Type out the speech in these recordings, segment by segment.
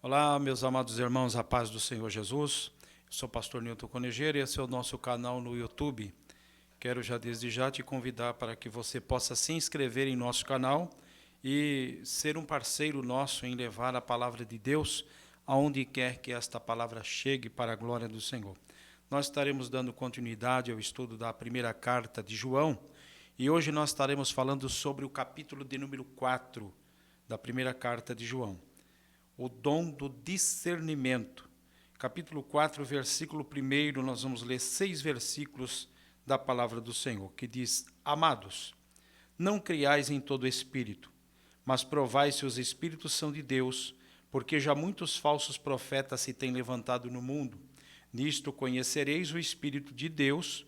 Olá, meus amados irmãos, a paz do Senhor Jesus. Eu sou o pastor Nilton Conejeiro e esse é o nosso canal no YouTube. Quero já desde já te convidar para que você possa se inscrever em nosso canal e ser um parceiro nosso em levar a palavra de Deus aonde quer que esta palavra chegue para a glória do Senhor. Nós estaremos dando continuidade ao estudo da primeira carta de João e hoje nós estaremos falando sobre o capítulo de número 4 da primeira carta de João. O dom do discernimento. Capítulo 4, versículo 1, nós vamos ler 6 versículos da palavra do Senhor, que diz: Amados, não criais em todo espírito, mas provai se os espíritos são de Deus, porque já muitos falsos profetas se têm levantado no mundo. Nisto conhecereis o Espírito de Deus.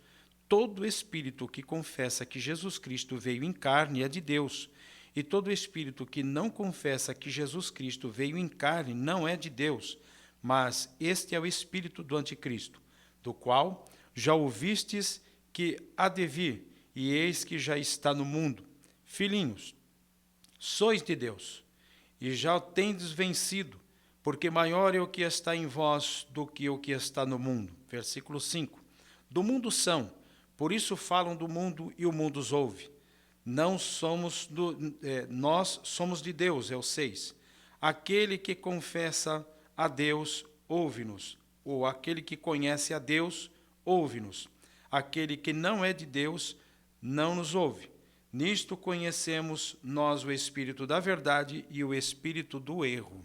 Todo espírito que confessa que Jesus Cristo veio em carne é de Deus, e todo espírito que não confessa que Jesus Cristo veio em carne não é de Deus, mas este é o espírito do anticristo, do qual já ouvistes que há de vir, e eis que já está no mundo. Filhinhos, sois de Deus, e já o tendes vencido, porque maior é o que está em vós do que o que está no mundo. Versículo 5. Do mundo são, por isso falam do mundo e o mundo os ouve. Nós somos de Deus, é o 6. Aquele que confessa a Deus, ouve-nos. Ou aquele que conhece a Deus, ouve-nos. Aquele que não é de Deus, não nos ouve. Nisto conhecemos nós o Espírito da verdade e o Espírito do erro.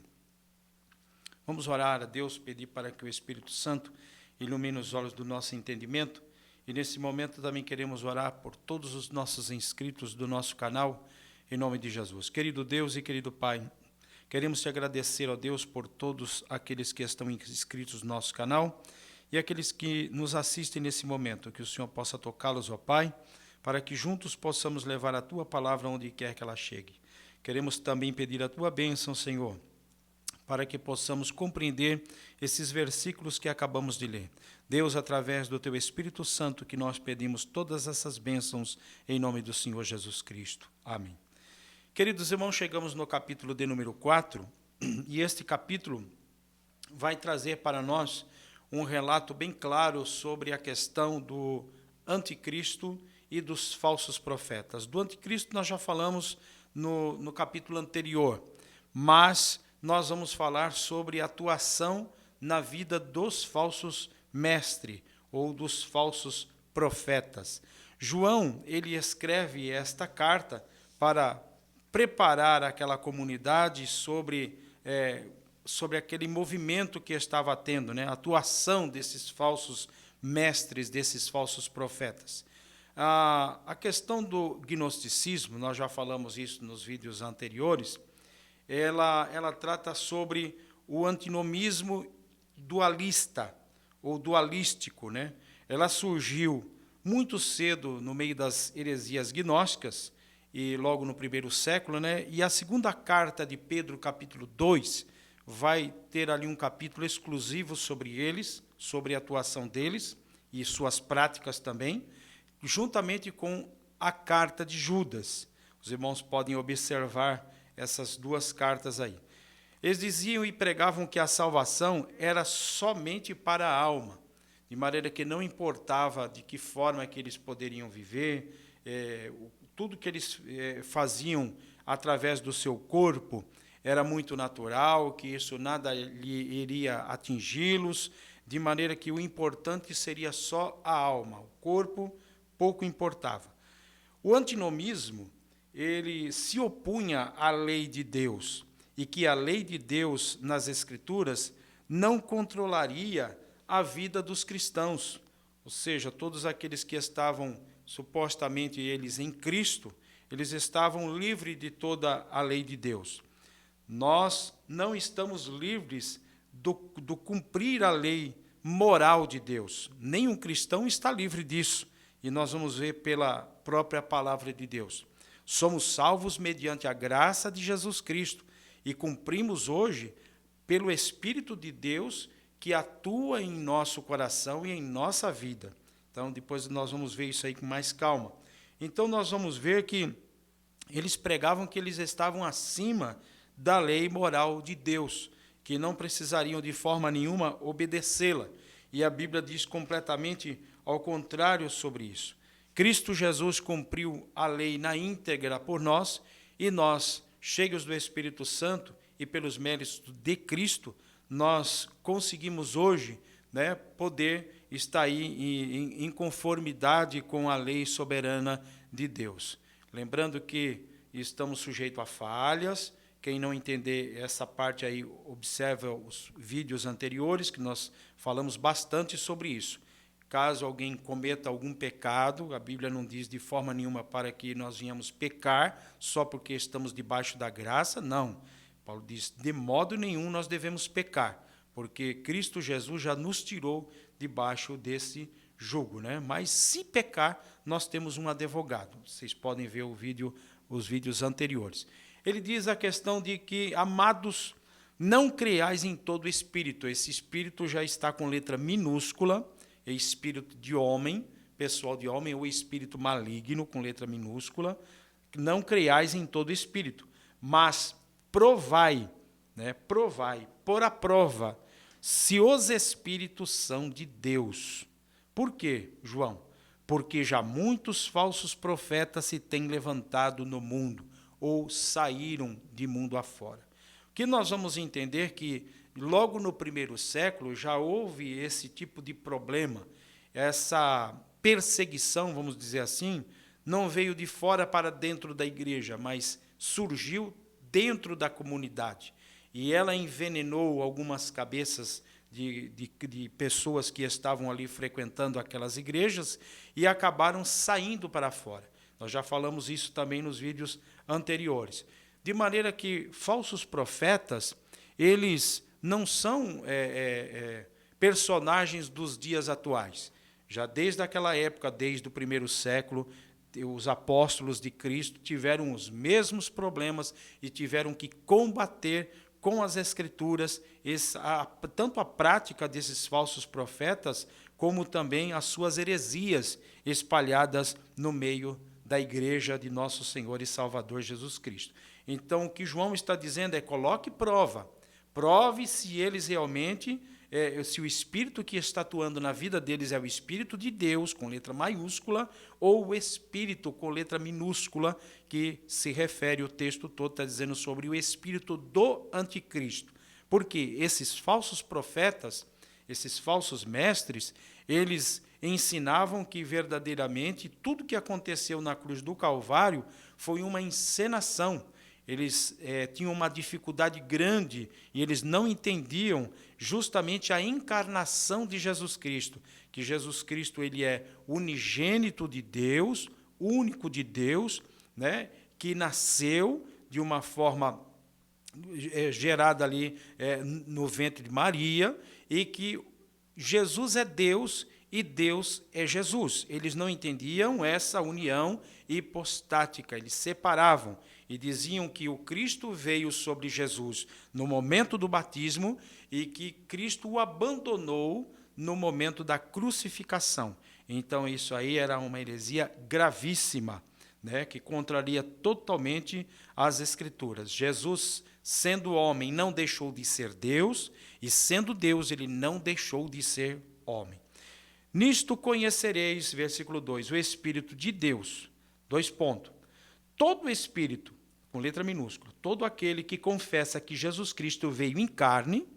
Vamos orar a Deus, pedir para que o Espírito Santo ilumine os olhos do nosso entendimento. E nesse momento também queremos orar por todos os nossos inscritos do nosso canal, em nome de Jesus. Querido Deus e querido Pai, queremos te agradecer, ó Deus, por todos aqueles que estão inscritos no nosso canal e aqueles que nos assistem nesse momento, que o Senhor possa tocá-los, ó Pai, para que juntos possamos levar a Tua palavra onde quer que ela chegue. Queremos também pedir a Tua bênção, Senhor, para que possamos compreender esses versículos que acabamos de ler. Deus, através do Teu Espírito Santo, que nós pedimos todas essas bênçãos em nome do Senhor Jesus Cristo. Amém. Queridos irmãos, chegamos no capítulo de número 4, e este capítulo vai trazer para nós um relato bem claro sobre a questão do anticristo e dos falsos profetas. Do anticristo nós já falamos no capítulo anterior, mas nós vamos falar sobre a atuação na vida dos falsos mestres ou dos falsos profetas. João, ele escreve esta carta para preparar aquela comunidade sobre aquele movimento que estava tendo, né? A atuação desses falsos mestres, desses falsos profetas. A questão do gnosticismo, nós já falamos isso nos vídeos anteriores, ela trata sobre o antinomismo dualista, ou dualístico, né? Ela surgiu muito cedo no meio das heresias gnósticas, e logo no primeiro século, né? E a segunda carta de Pedro, capítulo 2, vai ter ali um capítulo exclusivo sobre eles, sobre a atuação deles e suas práticas também, juntamente com a carta de Judas. Os irmãos podem observar essas duas cartas aí. Eles diziam e pregavam que a salvação era somente para a alma, de maneira que não importava de que forma que eles poderiam viver, tudo que eles faziam através do seu corpo era muito natural, que isso nada iria atingi-los, de maneira que o importante seria só a alma, o corpo pouco importava. O antinomismo, ele se opunha à lei de Deus, e que a lei de Deus nas Escrituras não controlaria a vida dos cristãos, ou seja, todos aqueles que estavam supostamente eles em Cristo, eles estavam livres de toda a lei de Deus. Nós não estamos livres do cumprir a lei moral de Deus. Nenhum cristão está livre disso, e nós vamos ver pela própria palavra de Deus. Somos salvos mediante a graça de Jesus Cristo e cumprimos hoje pelo Espírito de Deus que atua em nosso coração e em nossa vida. Então, depois nós vamos ver isso aí com mais calma. Então, nós vamos ver que eles pregavam que eles estavam acima da lei moral de Deus, que não precisariam de forma nenhuma obedecê-la. E a Bíblia diz completamente ao contrário sobre isso. Cristo Jesus cumpriu a lei na íntegra por nós, e nós, cheios do Espírito Santo e pelos méritos de Cristo, nós conseguimos hoje, né, poder estar aí em conformidade com a lei soberana de Deus. Lembrando que estamos sujeitos a falhas. Quem não entender essa parte aí, observa os vídeos anteriores, que nós falamos bastante sobre isso. Caso alguém cometa algum pecado, a Bíblia não diz de forma nenhuma para que nós venhamos pecar só porque estamos debaixo da graça, não. Paulo diz, de modo nenhum nós devemos pecar, porque Cristo Jesus já nos tirou debaixo desse jugo, né? Mas se pecar, nós temos um advogado. Vocês podem ver os vídeos anteriores. Ele diz a questão de que, amados, não creais em todo espírito. Esse espírito já está com letra minúscula, é espírito de homem, pessoal de homem, ou espírito maligno, com letra minúscula. Não creais em todo espírito, mas provai, né? Provai, por a prova, se os espíritos são de Deus. Por quê, João? Porque já muitos falsos profetas se têm levantado no mundo, ou saíram de mundo afora. O que nós vamos entender que, logo no primeiro século, já houve esse tipo de problema. Essa perseguição, vamos dizer assim, não veio de fora para dentro da igreja, mas surgiu dentro da comunidade. E ela envenenou algumas cabeças de pessoas que estavam ali frequentando aquelas igrejas e acabaram saindo para fora. Nós já falamos isso também nos vídeos anteriores. De maneira que falsos profetas, eles não são personagens dos dias atuais. Já desde aquela época, desde o primeiro século, os apóstolos de Cristo tiveram os mesmos problemas e tiveram que combater com as Escrituras tanto a prática desses falsos profetas, como também as suas heresias espalhadas no meio da igreja de nosso Senhor e Salvador Jesus Cristo. Então, o que João está dizendo é, coloque prova. Prove se eles realmente, se o Espírito que está atuando na vida deles é o Espírito de Deus, com letra maiúscula, ou o Espírito com letra minúscula, que se refere, o texto todo está dizendo sobre o Espírito do Anticristo. Porque esses falsos profetas, esses falsos mestres, eles ensinavam que verdadeiramente tudo que aconteceu na cruz do Calvário foi uma encenação. Eles tinham uma dificuldade grande e eles não entendiam justamente a encarnação de Jesus Cristo, que Jesus Cristo ele é unigênito de Deus, único de Deus, né, que nasceu de uma forma gerada ali no ventre de Maria, e que Jesus é Deus e Deus é Jesus. Eles não entendiam essa união hipostática, eles separavam e diziam que o Cristo veio sobre Jesus no momento do batismo e que Cristo o abandonou no momento da crucificação. Então, isso aí era uma heresia gravíssima, né, que contraria totalmente as Escrituras. Jesus, sendo homem, não deixou de ser Deus, e sendo Deus, ele não deixou de ser homem. Nisto conhecereis, versículo 2, o Espírito de Deus. 2 pontos. Todo Espírito, com letra minúscula, todo aquele que confessa que Jesus Cristo veio em carne,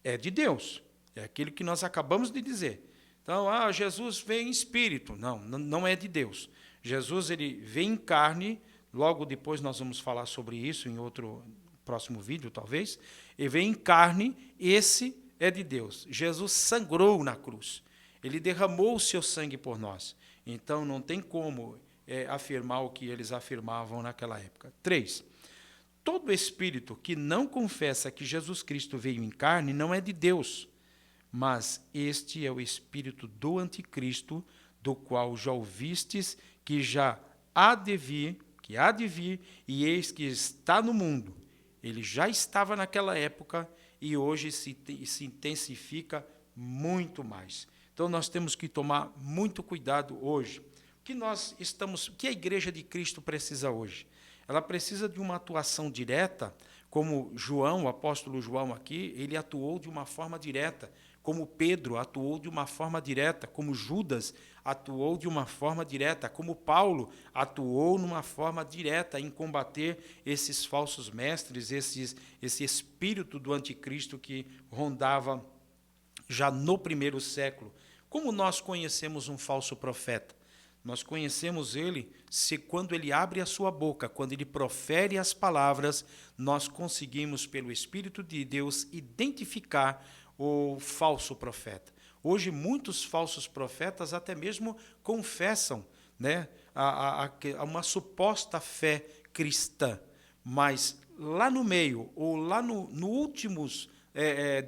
é de Deus. É aquilo que nós acabamos de dizer. Então, Jesus veio em Espírito. Não é de Deus. Jesus ele veio em carne, logo depois nós vamos falar sobre isso em outro próximo vídeo, talvez. Ele veio em carne, esse é de Deus. Jesus sangrou na cruz. Ele derramou o seu sangue por nós. Então, não tem como afirmar o que eles afirmavam naquela época. 3. Todo espírito que não confessa que Jesus Cristo veio em carne não é de Deus, mas este é o espírito do anticristo, do qual já ouvistes que já há de vir, e eis que está no mundo. Ele já estava naquela época e hoje se intensifica muito mais. Então, nós temos que tomar muito cuidado hoje. O que a Igreja de Cristo precisa hoje? Ela precisa de uma atuação direta Como João, o apóstolo João aqui, ele atuou de uma forma direta, como Pedro atuou de uma forma direta, como Judas atuou de uma forma direta, como Paulo atuou numa forma direta em combater esses falsos mestres, esse espírito do anticristo que rondava já no primeiro século. Como nós conhecemos um falso profeta? Nós conhecemos ele quando ele abre a sua boca, quando ele profere as palavras, nós conseguimos, pelo Espírito de Deus, identificar o falso profeta. Hoje, muitos falsos profetas até mesmo confessam, né, a uma suposta fé cristã, mas lá no meio, ou lá no últimos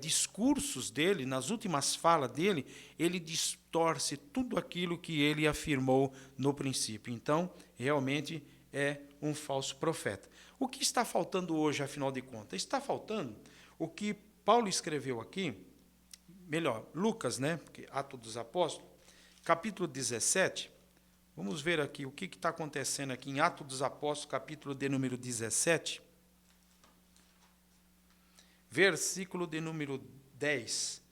discursos dele, nas últimas falas dele, ele distorce tudo aquilo que ele afirmou no princípio. Então, realmente é um falso profeta. O que está faltando hoje, afinal de contas? Está faltando o que Paulo escreveu aqui, melhor, Lucas, né? Porque Atos dos Apóstolos, capítulo 17. Vamos ver aqui o que está acontecendo aqui em Atos dos Apóstolos, capítulo de número 17. Versículo de número 10,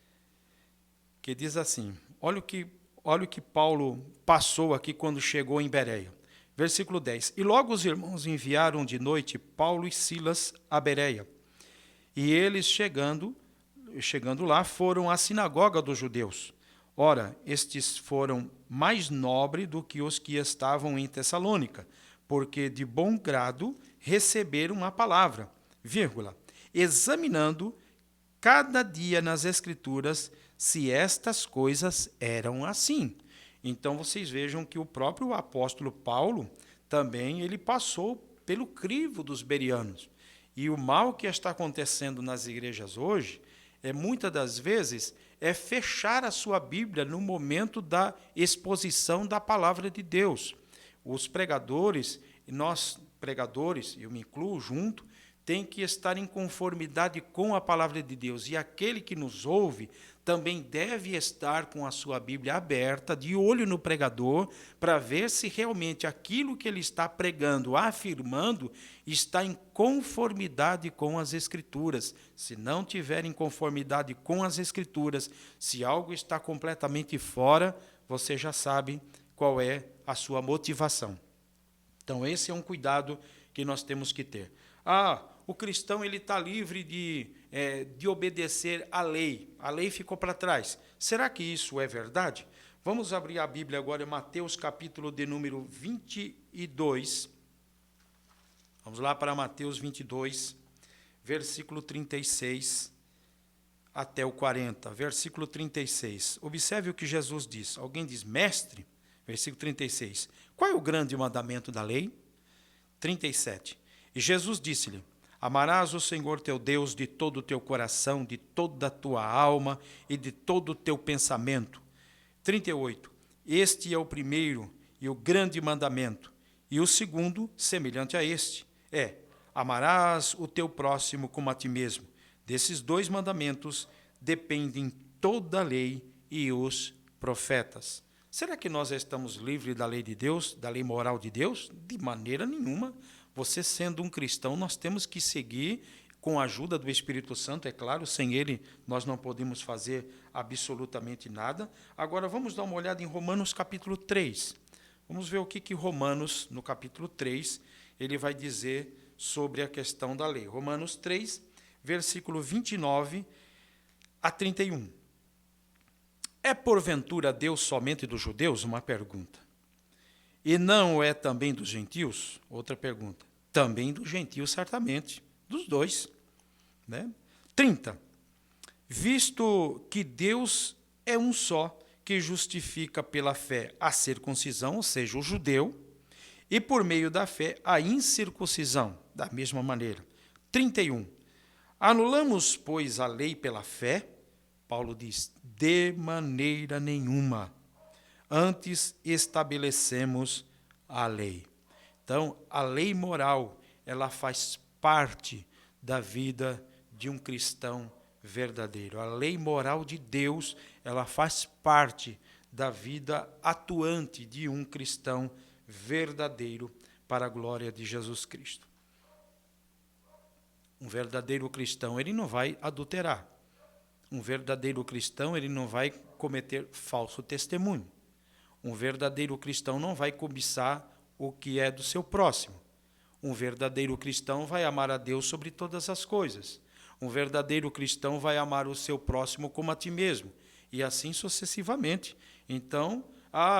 que diz assim, olha o que Paulo passou aqui quando chegou em Bereia. Versículo 10, e logo os irmãos enviaram de noite Paulo e Silas a Bereia, e eles chegando lá, foram à sinagoga dos judeus. Ora, estes foram mais nobres do que os que estavam em Tessalônica, porque de bom grado receberam a palavra, examinando cada dia nas Escrituras se estas coisas eram assim. Então, vocês vejam que o próprio apóstolo Paulo também ele passou pelo crivo dos bereanos. E o mal que está acontecendo nas igrejas hoje muitas das vezes, fechar a sua Bíblia no momento da exposição da palavra de Deus. Os pregadores, e nós pregadores, eu me incluo junto, tem que estar em conformidade com a palavra de Deus. E aquele que nos ouve também deve estar com a sua Bíblia aberta, de olho no pregador, para ver se realmente aquilo que ele está pregando, afirmando, está em conformidade com as Escrituras. Se não tiver em conformidade com as Escrituras, se algo está completamente fora, você já sabe qual é a sua motivação. Então, esse é um cuidado que nós temos que ter. O cristão ele está livre de obedecer à lei. A lei ficou para trás. Será que isso é verdade? Vamos abrir a Bíblia agora em Mateus, capítulo de número 22. Vamos lá para Mateus 22, versículo 36 até o 40. Versículo 36. Observe o que Jesus diz. Alguém diz, mestre, versículo 36. Qual é o grande mandamento da lei? 37. E Jesus disse-lhe, amarás o Senhor teu Deus de todo o teu coração, de toda a tua alma e de todo o teu pensamento. 38. Este é o primeiro e o grande mandamento. E o segundo, semelhante a este, amarás o teu próximo como a ti mesmo. Desses dois mandamentos dependem toda a lei e os profetas. Será que nós estamos livres da lei de Deus, da lei moral de Deus? De maneira nenhuma. Você sendo um cristão, nós temos que seguir com a ajuda do Espírito Santo, é claro, sem ele nós não podemos fazer absolutamente nada. Agora vamos dar uma olhada em Romanos capítulo 3. Vamos ver o que Romanos, no capítulo 3, ele vai dizer sobre a questão da lei. Romanos 3, versículo 29 a 31. É porventura Deus somente dos judeus? Uma pergunta. E não é também dos gentios? Outra pergunta. Também dos gentios, certamente. Dos dois. Né? 30. Visto que Deus é um só, que justifica pela fé a circuncisão, ou seja, o judeu, e por meio da fé a incircuncisão, da mesma maneira. 31. Anulamos, pois, a lei pela fé? Paulo diz, de maneira nenhuma. Antes estabelecemos a lei. Então, a lei moral, ela faz parte da vida de um cristão verdadeiro. A lei moral de Deus, ela faz parte da vida atuante de um cristão verdadeiro para a glória de Jesus Cristo. Um verdadeiro cristão, ele não vai adulterar. Um verdadeiro cristão, ele não vai cometer falso testemunho. Um verdadeiro cristão não vai cobiçar o que é do seu próximo. Um verdadeiro cristão vai amar a Deus sobre todas as coisas. Um verdadeiro cristão vai amar o seu próximo como a ti mesmo. E assim sucessivamente. Então,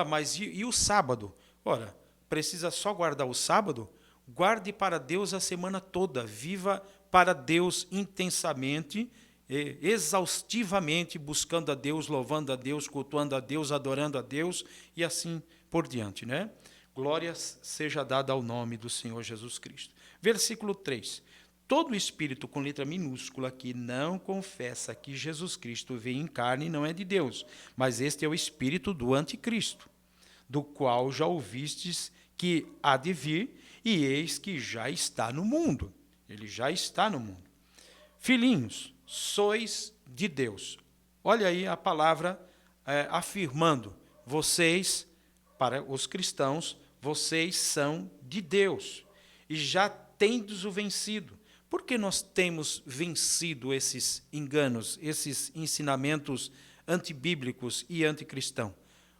mas e o sábado? Ora, precisa só guardar o sábado? Guarde para Deus a semana toda. Viva para Deus intensamente, exaustivamente, buscando a Deus, louvando a Deus, cultuando a Deus, adorando a Deus e assim por diante, né? Glória seja dada ao nome do Senhor Jesus Cristo. Versículo 3. Todo espírito com letra minúscula que não confessa que Jesus Cristo veio em carne não é de Deus, mas este é o espírito do anticristo, do qual já ouvistes que há de vir, e eis que já está no mundo. Ele já está no mundo. Filhinhos, sois de Deus. Olha aí a palavra afirmando, vocês, para os cristãos, vocês são de Deus e já tendes o vencido. Por que nós temos vencido esses enganos, esses ensinamentos antibíblicos e anticristãos?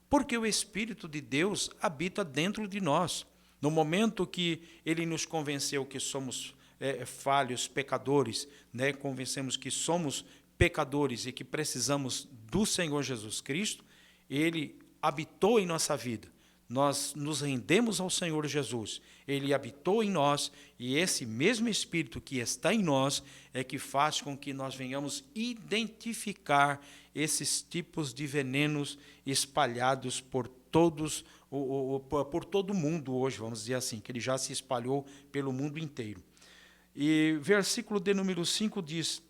Porque o Espírito de Deus habita dentro de nós. No momento que ele nos convenceu que somos falhos, pecadores, né? Convencemos que somos pecadores e que precisamos do Senhor Jesus Cristo, ele habitou em nossa vida. Nós nos rendemos ao Senhor Jesus, ele habitou em nós, e esse mesmo Espírito que está em nós é que faz com que nós venhamos identificar esses tipos de venenos espalhados por todo o mundo hoje, vamos dizer assim, que ele já se espalhou pelo mundo inteiro. E versículo de número 5 diz,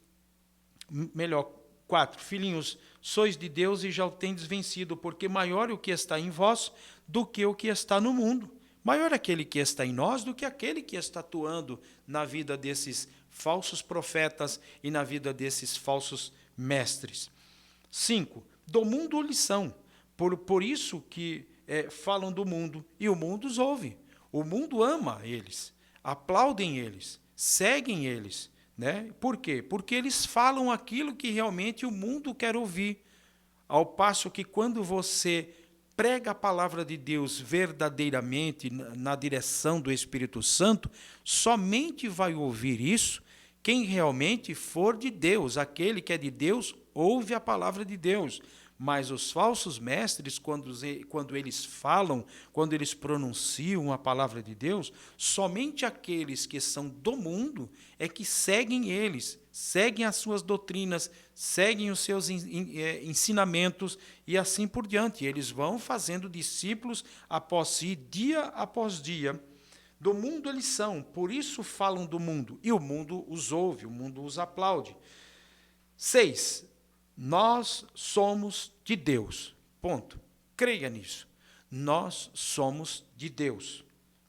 4, filhinhos, sois de Deus e já o tendes vencido, porque maior é o que está em vós do que o que está no mundo. Maior é aquele que está em nós do que aquele que está atuando na vida desses falsos profetas e na vida desses falsos mestres. 5, do mundo lhes são, por isso que falam do mundo, e o mundo os ouve. O mundo ama eles, aplaudem eles, seguem eles. Né? Por quê? Porque eles falam aquilo que realmente o mundo quer ouvir. Ao passo que quando você prega a palavra de Deus verdadeiramente, na direção do Espírito Santo, somente vai ouvir isso quem realmente for de Deus. Aquele que é de Deus, ouve a palavra de Deus. Mas os falsos mestres, quando eles falam, quando eles pronunciam a palavra de Deus, somente aqueles que são do mundo é que seguem eles, seguem as suas doutrinas, seguem os seus ensinamentos e assim por diante. Eles vão fazendo discípulos após si, dia após dia. Do mundo eles são, por isso falam do mundo, e o mundo os ouve, o mundo os aplaude. 6. Nós somos de Deus. Ponto. Creia nisso. Nós somos de Deus.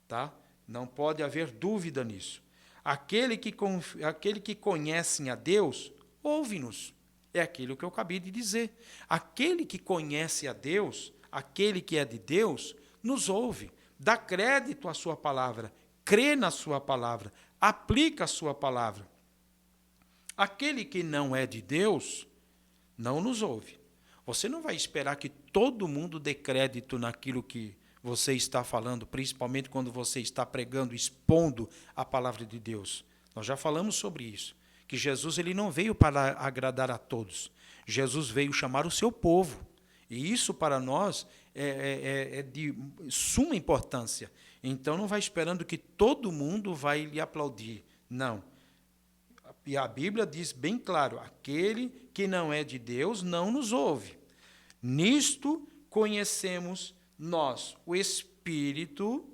Tá? Não pode haver dúvida nisso. Aquele que conhece a Deus, ouve-nos. É aquilo que eu acabei de dizer. Aquele que conhece a Deus, aquele que é de Deus, nos ouve. Dá crédito à sua palavra. Crê na sua palavra. Aplica a sua palavra. Aquele que não é de Deus não nos ouve. Você não vai esperar que todo mundo dê crédito naquilo que você está falando, principalmente quando você está pregando, expondo a palavra de Deus. Nós já falamos sobre isso, que Jesus ele não veio para agradar a todos. Jesus veio chamar o seu povo. E isso para nós é de suma importância. Então não vai esperando que todo mundo vai lhe aplaudir. Não. E a Bíblia diz bem claro, aquele que não é de Deus não nos ouve. Nisto conhecemos nós o Espírito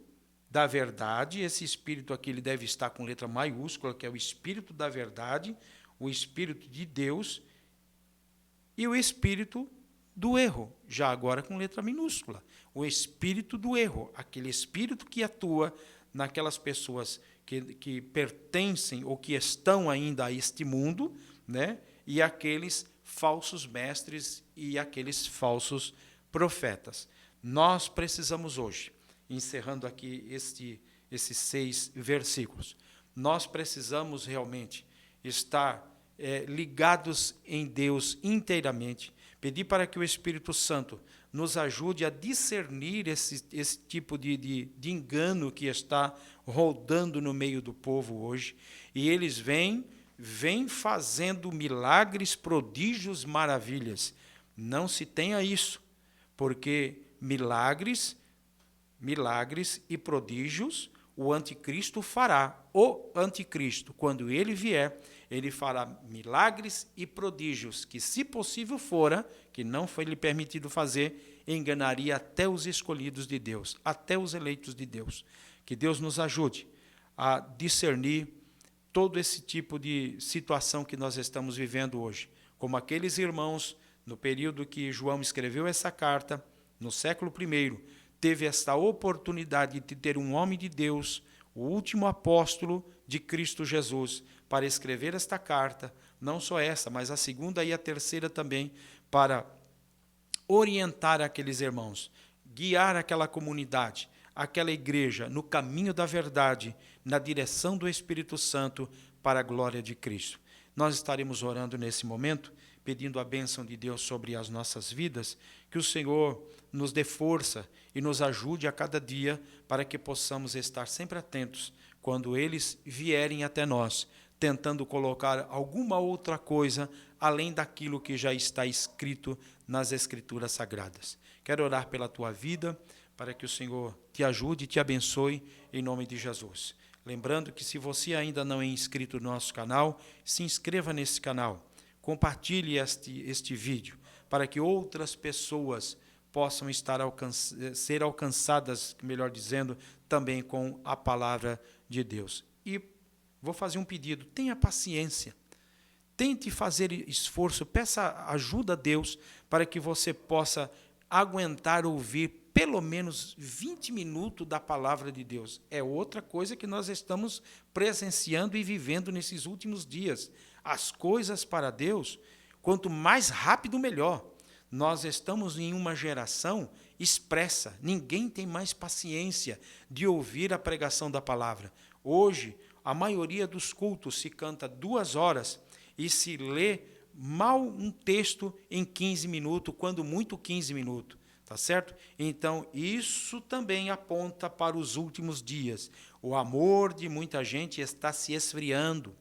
da verdade, esse Espírito aqui ele deve estar com letra maiúscula, que é o Espírito da verdade, o Espírito de Deus, e o Espírito do erro, já agora com letra minúscula. O Espírito do erro, aquele Espírito que atua naquelas pessoas que pertencem ou que estão ainda a este mundo, né? E aqueles falsos mestres e aqueles falsos profetas. Nós precisamos hoje, encerrando aqui esses 6 versículos, nós precisamos realmente estar ligados em Deus inteiramente. Pedir para que o Espírito Santo nos ajude a discernir esse tipo de engano que está rodando no meio do povo hoje. E eles vêm fazendo milagres, prodígios, maravilhas. Não se tenha isso, porque milagres e prodígios o anticristo fará. O anticristo, quando ele vier, ele fará milagres e prodígios, que se possível fora, que não foi lhe permitido fazer, enganaria até os escolhidos de Deus, até os eleitos de Deus. Que Deus nos ajude a discernir todo esse tipo de situação que nós estamos vivendo hoje. Como aqueles irmãos, no período que João escreveu essa carta, no século I, teve esta oportunidade de ter um homem de Deus, o último apóstolo de Cristo Jesus, para escrever esta carta, não só essa, mas a segunda e a terceira também, para orientar aqueles irmãos, guiar aquela comunidade, aquela igreja no caminho da verdade, na direção do Espírito Santo, para a glória de Cristo. Nós estaremos orando nesse momento, pedindo a bênção de Deus sobre as nossas vidas, que o Senhor nos dê força e nos ajude a cada dia para que possamos estar sempre atentos quando eles vierem até nós, tentando colocar alguma outra coisa além daquilo que já está escrito nas Escrituras Sagradas. Quero orar pela tua vida, para que o Senhor te ajude e te abençoe, em nome de Jesus. Lembrando que se você ainda não é inscrito no nosso canal, se inscreva nesse canal. Compartilhe este vídeo, para que outras pessoas possam ser alcançadas, melhor dizendo, também com a palavra de Deus. E vou fazer um pedido, tenha paciência, tente fazer esforço, peça ajuda a Deus para que você possa aguentar ouvir pelo menos 20 minutos da palavra de Deus. É outra coisa que nós estamos presenciando e vivendo nesses últimos dias. As coisas para Deus, quanto mais rápido, melhor. Nós estamos em uma geração expressa. Ninguém tem mais paciência de ouvir a pregação da palavra. Hoje, a maioria dos cultos se canta 2 horas e se lê mal um texto em 15 minutos, quando muito 15 minutos. Tá certo? Então, isso também aponta para os últimos dias. O amor de muita gente está se esfriando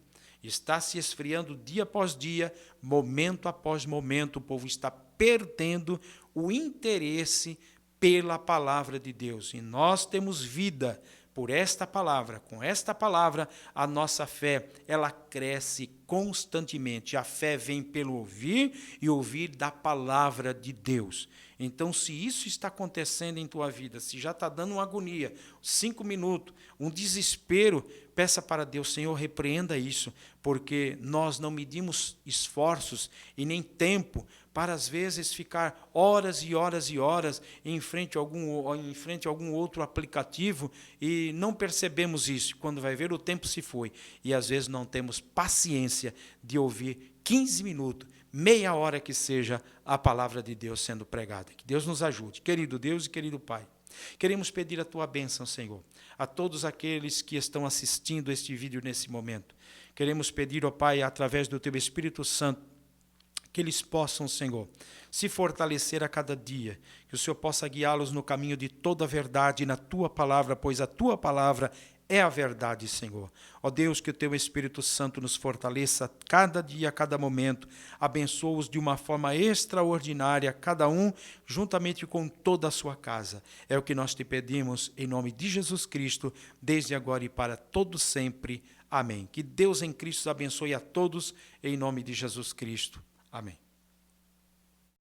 dia após dia, momento após momento. O povo está perdendo o interesse pela palavra de Deus. E nós temos vida por esta palavra. Com esta palavra, a nossa fé, ela cresce constantemente. A fé vem pelo ouvir e ouvir da palavra de Deus. Então, se isso está acontecendo em tua vida, se já está dando uma agonia, 5 minutos, um desespero, peça para Deus, Senhor, repreenda isso, porque nós não medimos esforços e nem tempo para, às vezes, ficar horas e horas e horas em frente a algum outro aplicativo e não percebemos isso. Quando vai ver, o tempo se foi. E, às vezes, não temos paciência de ouvir 15 minutos, meia hora que seja a palavra de Deus sendo pregada. Que Deus nos ajude. Querido Deus e querido Pai, queremos pedir a tua bênção, Senhor, a todos aqueles que estão assistindo este vídeo nesse momento. Queremos pedir, ó Pai, através do teu Espírito Santo, que eles possam, Senhor, se fortalecer a cada dia, que o Senhor possa guiá-los no caminho de toda a verdade na tua palavra, pois a tua palavra é a verdade, Senhor. Ó Deus, que o teu Espírito Santo nos fortaleça cada dia, a cada momento. Abençoa-os de uma forma extraordinária, cada um juntamente com toda a sua casa. É o que nós te pedimos em nome de Jesus Cristo, desde agora e para todo sempre. Amém. Que Deus em Cristo abençoe a todos em nome de Jesus Cristo. Amém.